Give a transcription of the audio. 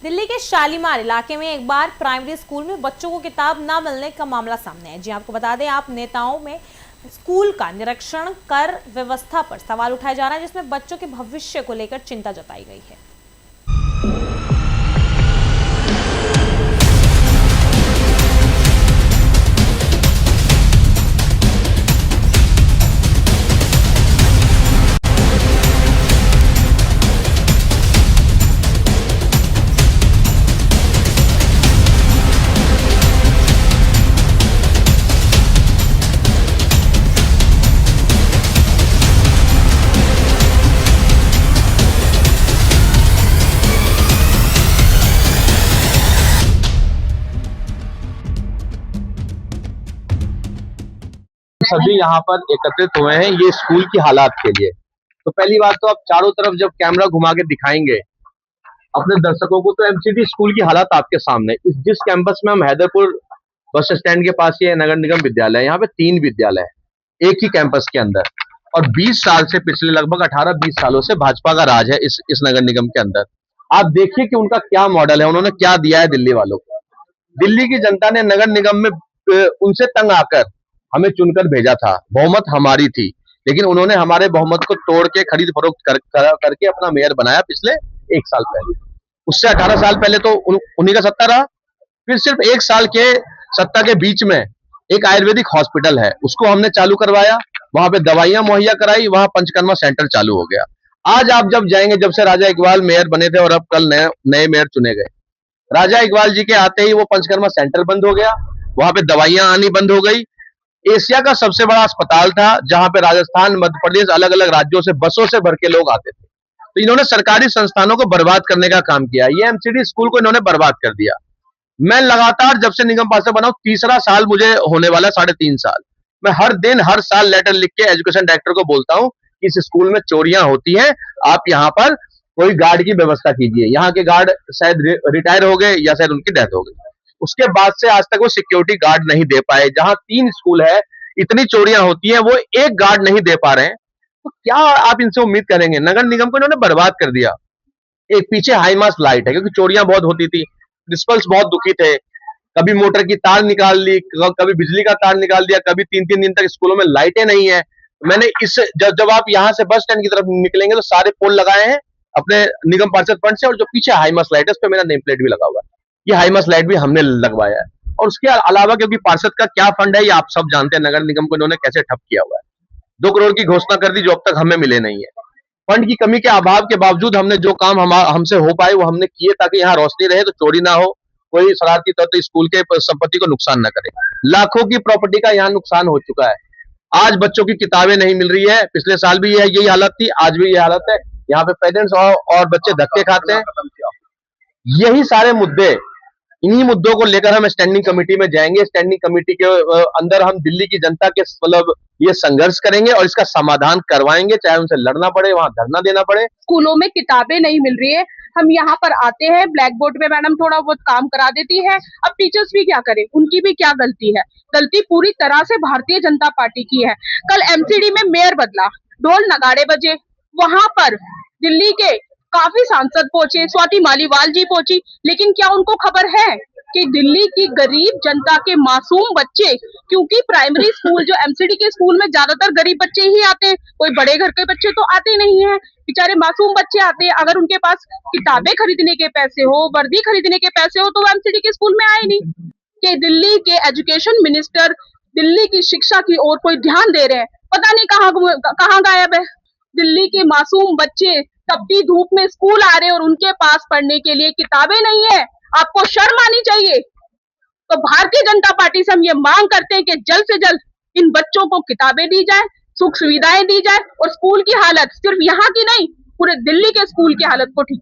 दिल्ली के शालीमार इलाके में एक बार प्राइमरी स्कूल में बच्चों को किताब ना मिलने का मामला सामने है। जी आपको बता दें, आप नेताओं में स्कूल का निरीक्षण कर व्यवस्था पर सवाल उठाया जा रहा है, जिसमें बच्चों के भविष्य को लेकर चिंता जताई गई है। सभी यहाँ पर एकत्रित हुए हैं ये स्कूल की हालात के लिए। तो पहली बात तो आप चारों तरफ जब कैमरा घुमा के दिखाएंगे अपने दर्शकों को, तो एमसीडी स्कूल की हालात आपके सामने। इस जिस कैंपस में हम हैदरपुर बस स्टैंड के पास ये नगर निगम विद्यालय, यहाँ पे 3 विद्यालय है एक ही कैंपस के अंदर, और 20 साल से, पिछले लगभग 18-20 सालों से भाजपा का राज है इस नगर निगम के अंदर। आप देखिए कि उनका क्या मॉडल है, उन्होंने क्या दिया है दिल्ली वालों को। दिल्ली की जनता ने नगर निगम में उनसे तंग आकर हमें चुनकर भेजा था, बहुमत हमारी थी, लेकिन उन्होंने हमारे बहुमत को तोड़ के खरीद फरोख्त करके अपना मेयर बनाया पिछले 1 साल पहले। उससे 18 साल पहले तो उन्हीं का सत्ता रहा। फिर सिर्फ 1 साल के सत्ता के बीच में एक आयुर्वेदिक हॉस्पिटल है, उसको हमने चालू करवाया, वहां पे दवाइयां मुहैया कराई, वहां पंचकर्मा सेंटर चालू हो गया। आज आप जब जाएंगे, जब से राजा इकबाल मेयर बने थे और अब कल नए मेयर चुने गए, राजा इकबाल जी के आते ही वो पंचकर्मा सेंटर बंद हो गया, वहां पे दवाइयां आनी बंद हो गई। एशिया का सबसे बड़ा अस्पताल था, जहां पे राजस्थान, मध्य प्रदेश, अलग अलग राज्यों से बसों से भर के लोग आते थे। तो इन्होंने सरकारी संस्थानों को बर्बाद करने का काम किया। ये एमसीडी स्कूल को इन्होंने बर्बाद कर दिया। मैं लगातार जब से निगम पार्षद बना हूं, 3रा साल मुझे होने वाला, 3.5 साल, मैं हर दिन हर साल लेटर लिख के एजुकेशन डायरेक्टर को बोलता हूं कि इस स्कूल में चोरियां होती हैं, आप यहाँ पर कोई गार्ड की व्यवस्था कीजिए। यहाँ के गार्ड शायद रिटायर हो गए या शायद उनकी डेथ हो गई। उसके बाद से आज तक वो सिक्योरिटी गार्ड नहीं दे पाए। जहां 3 स्कूल है, इतनी चोरियां होती हैं, वो एक गार्ड नहीं दे पा रहे हैं, तो क्या आप इनसे उम्मीद करेंगे। नगर निगम को इन्होंने बर्बाद कर दिया। एक पीछे हाई मास्ट लाइट है, क्योंकि चोरियां बहुत होती थी, प्रिंसिपल्स बहुत दुखी थे। कभी मोटर की तार निकाल ली, कभी बिजली का तार निकाल दिया, कभी 3-3 दिन तक स्कूलों में लाइटें नहीं है। मैंने जब आप यहाँ से बस स्टैंड की तरफ निकलेंगे तो सारे पोल लगाए हैं अपने निगम पार्षद फंड से, और जो पीछे हाई मास्ट लाइट है उस पर मेरा नेम प्लेट भी लगा हुआ है। ये हाई मास्ट लाइट भी हमने लगवाया है। और उसके अलावा, क्योंकि पार्षद का क्या फंड है ये आप सब जानते हैं, नगर निगम को इन्होंने कैसे ठप किया हुआ है। 2 करोड़ की घोषणा कर दी जो अब तक हमें मिले नहीं है। फंड की कमी के अभाव के बावजूद हमने जो काम हमसे हो पाए वो हमने किए, ताकि यहाँ रोशनी रहे, तो चोरी ना हो, कोई शरारती तत्व स्कूल के संपत्ति को नुकसान न करे। लाखों की प्रॉपर्टी का यहाँ नुकसान हो चुका है। आज बच्चों की किताबें नहीं मिल रही है, पिछले साल भी यही हालत थी, आज भी यही हालत है। यहाँ पे पेरेंट्स और बच्चे धक्के खाते हैं। यही सारे मुद्दे, इन्हीं मुद्दों को लेकर हम स्टैंडिंग कमेटी में जाएंगे। स्टैंडिंग कमेटी के अंदर हम दिल्ली की जनता के मतलब ये संघर्ष करेंगे और इसका समाधान करवाएंगे, चाहे उनसे लड़ना पड़े, वहां धरना देना पड़े। स्कूलों में किताबें नहीं मिल रही है, हम यहाँ पर आते हैं, ब्लैक बोर्ड पे मैडम थोड़ा बहुत काम करा देती है। अब टीचर्स भी क्या करें, उनकी भी क्या गलती है। गलती पूरी तरह से भारतीय जनता पार्टी की है। कल एमसीडी में मेयर बदला, ढोल नगाड़े बजे, वहां पर दिल्ली के काफी सांसद पहुंचे, स्वाति मालीवाल जी पहुंची, लेकिन क्या उनको खबर है कि दिल्ली की गरीब जनता के मासूम बच्चे, क्योंकि प्राइमरी स्कूल जो एमसीडी के स्कूल में ज्यादातर गरीब बच्चे ही आते हैं, कोई बड़े घर के बच्चे तो आते नहीं हैं, बेचारे मासूम बच्चे आते हैं। अगर उनके पास किताबें खरीदने के पैसे हो, वर्दी खरीदने के पैसे हो, तो वो एमसीडी के स्कूल में आए नहीं। कि दिल्ली के एजुकेशन मिनिस्टर दिल्ली की शिक्षा की ओर कोई ध्यान दे रहे हैं, पता नहीं कहाँ गायब है। दिल्ली के मासूम बच्चे तपती धूप में स्कूल आ रहे हैं और उनके पास पढ़ने के लिए किताबें नहीं है। आपको शर्म आनी चाहिए। तो भारतीय जनता पार्टी से हम ये मांग करते हैं कि जल्द से जल्द इन बच्चों को किताबें दी जाए, सुख सुविधाएं दी जाए, और स्कूल की हालत सिर्फ यहाँ की नहीं, पूरे दिल्ली के स्कूल की हालत को ठीक